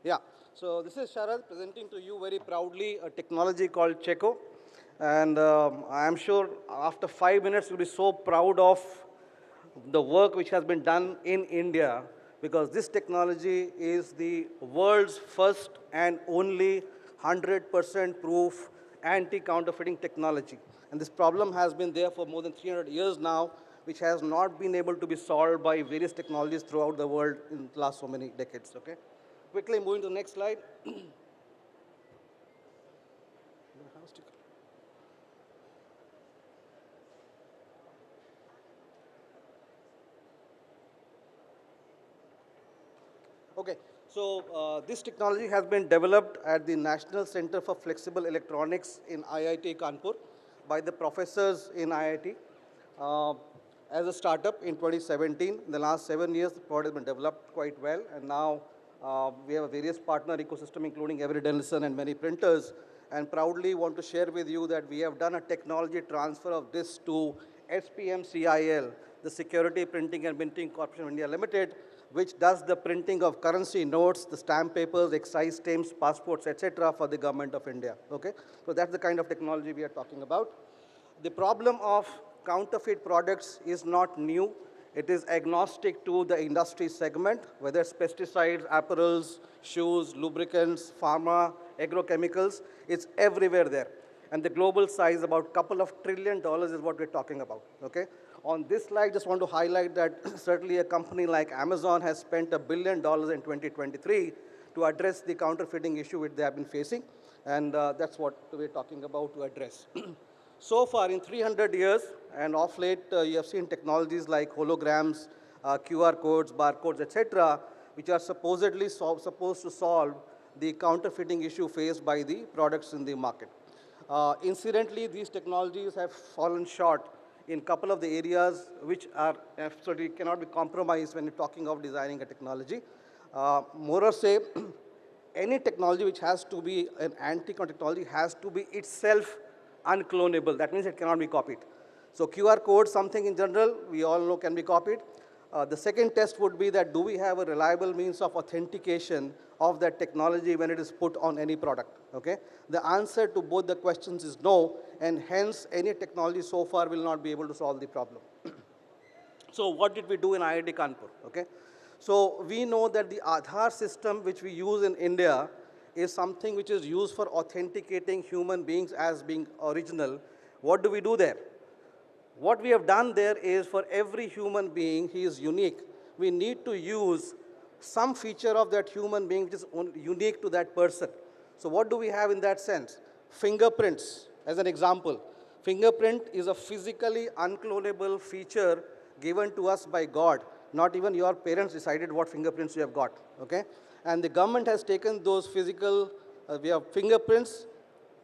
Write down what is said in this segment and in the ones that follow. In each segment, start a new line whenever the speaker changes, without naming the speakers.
Yeah, so this is Sharad presenting to you very proudly a technology called Czecho. And I am sure after 5 minutes you'll be so proud of the work which has been done in India, because this technology is the world's first and only 100% proof anti-counterfeiting technology. And this problem has been there for more than 300 years now, which has not been able to be solved by various technologies throughout the world in the last so many decades. Okay? Quickly moving to the next slide. Okay, so this technology has been developed at the National Center for Flexible Electronics in IIT Kanpur by the professors in IIT. Uh, as a startup in 2017, in the last 7 years, the product has been developed quite well, and now we have a various partner ecosystem, including Every Dennison and many printers, and proudly want to share with you that we have done a technology transfer of this to SPMCIL, the Security Printing and Minting Corporation of India Limited, which does the printing of currency notes, the stamp papers, excise stamps, passports, etc. for the government of India. Okay? So that's the kind of technology we are talking about. The problem of counterfeit products is not new. It is agnostic to the industry segment, whether it's pesticides, apparels, shoes, lubricants, pharma, agrochemicals. It's everywhere there. And the global size, about couple of $1 trillion is what we're talking about. Okay? On this slide, just want to highlight that certainly a company like Amazon has spent $1 billion in 2023 to address the counterfeiting issue which they have been facing. And that's what we're talking about to address. So far, in 300 years, and of late, you have seen technologies like holograms, QR codes, barcodes, etc., which are supposedly supposed to solve the counterfeiting issue faced by the products in the market. Incidentally, these technologies have fallen short in a couple of the areas which are absolutely cannot be compromised when you're talking of designing a technology. More or say, any technology which has to be an anti-counterfeiting technology has to be itself unclonable. That means it cannot be copied. So QR code, something in general, we all know can be copied. The second test would be that do we have a reliable means of authentication of that technology when it is put on any product, okay? The answer to both the questions is no, and hence any technology so far will not be able to solve the problem. So what did we do in IIT Kanpur, okay? So we know that the Aadhaar system which we use in India is something which is used for authenticating human beings as being original. What do we do there? What we have done there is for every human being, he is unique. We need to use some feature of that human being which is unique to that person. So what do we have in that sense? Fingerprints, as an example. Fingerprint is a physically unclonable feature given to us by God. Not even your parents decided what fingerprints you have got, okay? And the government has taken those physical, we have fingerprints,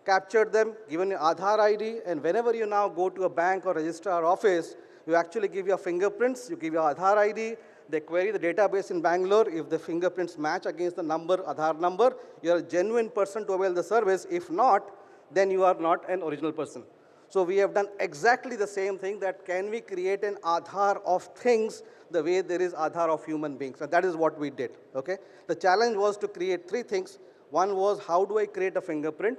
captured them, given your Aadhaar ID, and whenever you now go to a bank or registrar office, you actually give your fingerprints, you give your Aadhaar ID, they query the database in Bangalore. If the fingerprints match against the number, Aadhaar number, you are a genuine person to avail the service. If not, then you are not an original person. So we have done exactly the same thing, that can we create an Aadhaar of things the way there is Aadhaar of human beings. And that is what we did, okay? The challenge was to create three things. One was, how do I create a fingerprint?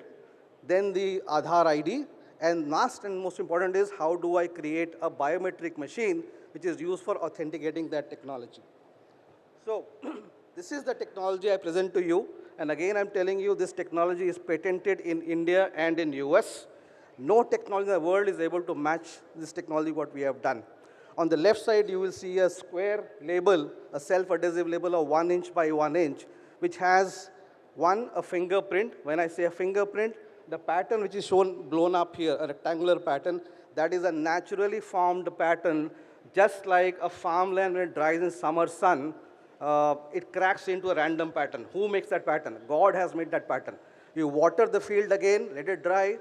Then the Aadhaar ID, and last and most important is, how do I create a biometric machine which is used for authenticating that technology. So this is the technology I present to you, and again I'm telling you this technology is patented in India and in US. No technology in the world is able to match this technology what we have done. On the left side you will see a square label, a self-adhesive label of 1 inch by 1 inch, which has a fingerprint. When I say a fingerprint, the pattern which is shown blown up here, a rectangular pattern, that is a naturally formed pattern, just like a farmland when it dries in summer sun, it cracks into a random pattern. Who makes that pattern? God has made that pattern. You water the field again, let it dry,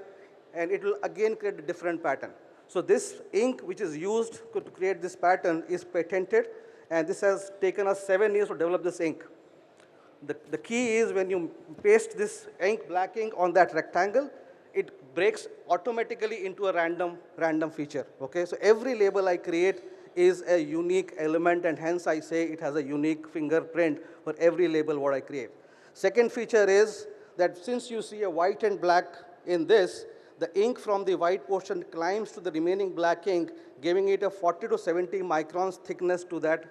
and it will again create a different pattern. So this ink which is used to create this pattern is patented, and this has taken us 7 years to develop this ink. The key is when you paste this ink, black ink on that rectangle, it breaks automatically into a random feature, okay? So every label I create is a unique element, and hence I say it has a unique fingerprint for every label what I create. Second feature is that since you see a white and black in this, the ink from the white portion climbs to the remaining black ink, giving it a 40 to 70 microns thickness to that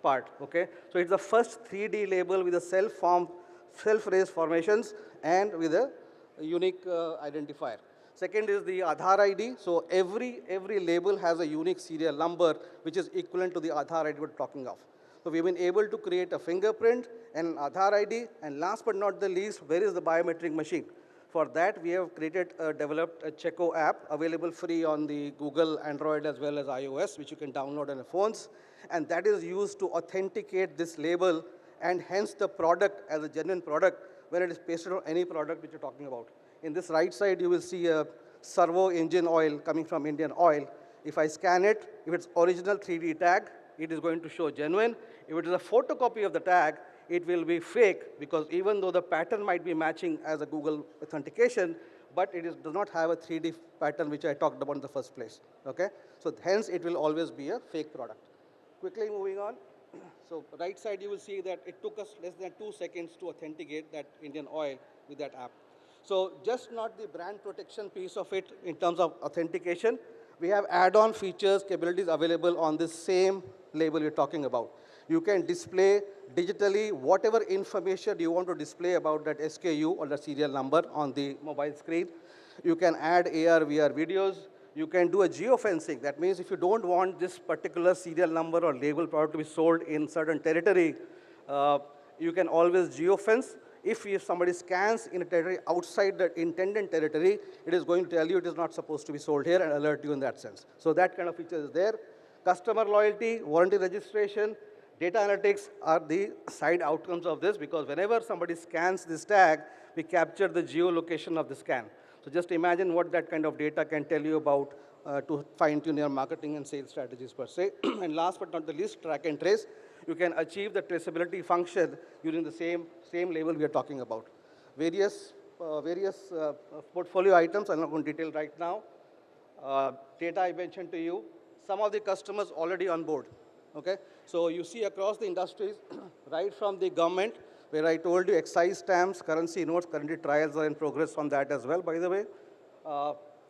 part, okay? So it's the first 3D label with a self-raised formations and with a unique identifier. Second is the Aadhaar ID. So every label has a unique serial number, which is equivalent to the Aadhaar ID we're talking of. So we've been able to create a fingerprint and an Aadhaar ID. And last but not the least, where is the biometric machine? For that, we have developed a Czecho app available free on the Google, Android, as well as iOS, which you can download on your phones. And that is used to authenticate this label and hence the product as a genuine product when it is pasted on any product which you're talking about. In this right side, you will see a servo engine oil coming from Indian Oil. If I scan it, if it's original 3D tag, it is going to show genuine. If it is a photocopy of the tag, it will be fake, because even though the pattern might be matching as a Google authentication, but it does not have a 3D pattern which I talked about in the first place, okay? So hence, it will always be a fake product. Quickly moving on. So right side, you will see that it took us less than 2 seconds to authenticate that Indian Oil with that app. So just not the brand protection piece of it in terms of authentication, we have add-on features, capabilities available on this same label you're talking about. You can display digitally whatever information you want to display about that SKU or the serial number on the mobile screen. You can add AR, VR videos. You can do a geofencing. That means if you don't want this particular serial number or label product to be sold in certain territory, you can always geofence. If somebody scans in a territory outside the intended territory, it is going to tell you it is not supposed to be sold here and alert you in that sense. So that kind of feature is there. Customer loyalty, warranty registration, data analytics are the side outcomes of this, because whenever somebody scans this tag, we capture the geolocation of the scan. So just imagine what that kind of data can tell you about to fine-tune your marketing and sales strategies per se. And last but not the least, track and trace. You can achieve the traceability function using the same label we are talking about. Various portfolio items, I'm not going to detail right now. Data I mentioned to you. Some of the customers already on board, okay? So you see across the industries, right from the government, where I told you excise stamps, currency notes, currently trials are in progress on that as well, by the way.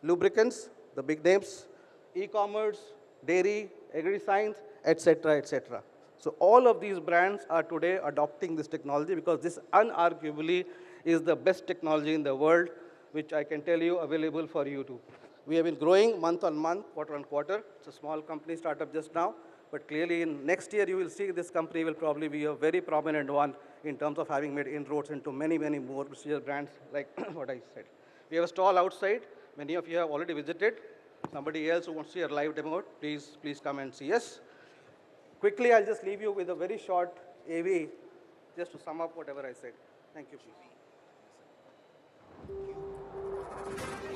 Lubricants, the big names, e-commerce, dairy, agri-science, etc., etc. So all of these brands are today adopting this technology, because this unarguably is the best technology in the world, which I can tell you available for you too. We have been growing month on month, quarter on quarter. It's a small company startup just now, but clearly in next year you will see this company will probably be a very prominent one in terms of having made inroads into many, many more prestigious brands like what I said. We have a stall outside. Many of you have already visited. Somebody else who wants to see a live demo, please come and see us. Quickly, I'll just leave you with a very short AV just to sum up whatever I said. Thank you.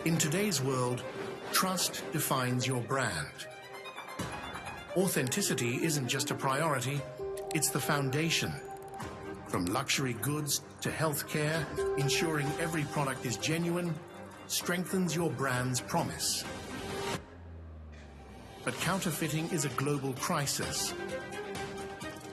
In today's world, trust defines your brand. Authenticity isn't just a priority, it's the foundation. From luxury goods to healthcare, ensuring every product is genuine strengthens your brand's promise. But counterfeiting is a global crisis.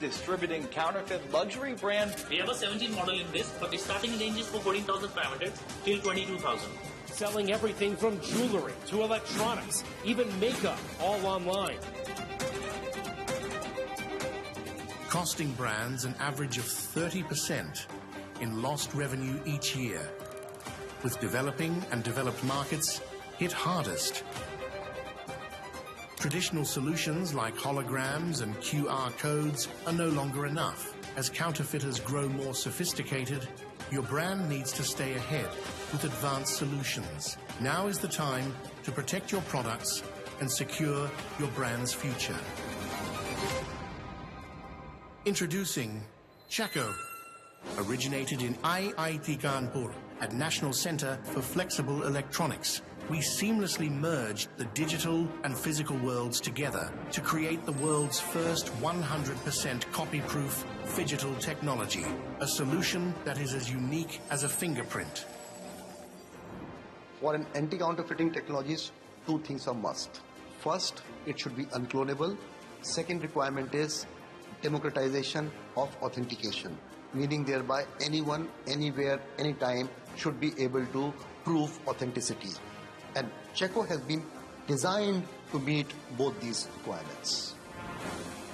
Distributing counterfeit luxury brand.
We have a 17 model in this, but the starting range is for 14,500 till 22,000.
Selling everything from jewelry to electronics, even makeup, all online.
Costing brands an average of 30% in lost revenue each year, with developing and developed markets hit hardest. Traditional solutions like holograms and QR codes are no longer enough. As counterfeiters grow more sophisticated, your brand needs to stay ahead with advanced solutions. Now is the time to protect your products and secure your brand's future. Introducing Czecho, originated in IIT Kanpur at National Center for Flexible Electronics. We seamlessly merged the digital and physical worlds together to create the world's first 100% copy-proof digital technology, a solution that is as unique as a fingerprint.
For an anti-counterfeiting technologies, two things are must. First, it should be unclonable. Second requirement is democratization of authentication. meaning thereby anyone, anywhere, anytime should be able to prove authenticity. And Czecho has been designed to meet both these requirements.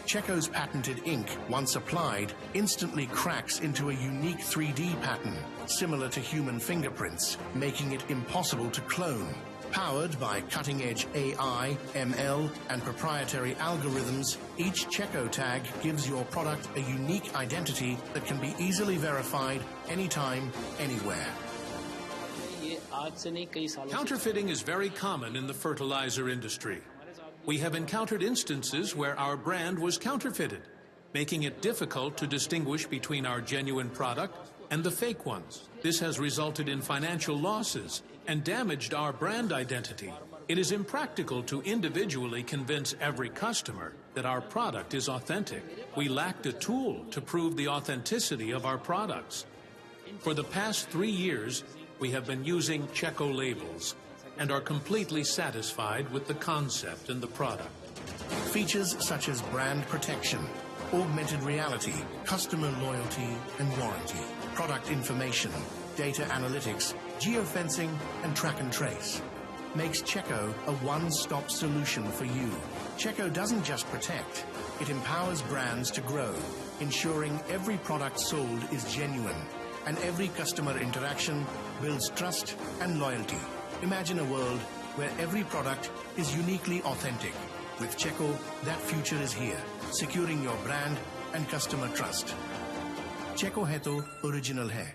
Czecho's patented ink, once applied, instantly cracks into a unique 3D pattern, similar to human fingerprints, making it impossible to clone. Powered by cutting-edge AI, ML, and proprietary algorithms, each Czecho tag gives your product a unique identity that can be easily verified anytime, anywhere.
Counterfeiting is very common in the fertilizer industry. We have encountered instances where our brand was counterfeited, making it difficult to distinguish between our genuine product and the fake ones. This has resulted in financial losses and damaged our brand identity. It is impractical to individually convince every customer that our product is authentic. We lacked a tool to prove the authenticity of our products. For the past 3 years, we have been using Czecho labels and are completely satisfied with the concept and the product.
Features such as brand protection, augmented reality, customer loyalty and warranty, product information, data analytics, geofencing, and track and trace makes Czecho a one-stop solution for you. Czecho doesn't just protect, it empowers brands to grow, ensuring every product sold is genuine and every customer interaction builds trust and loyalty. Imagine a world where every product is uniquely authentic. With Czecho, that future is here, securing your brand and customer trust. Czecho hai to original hai.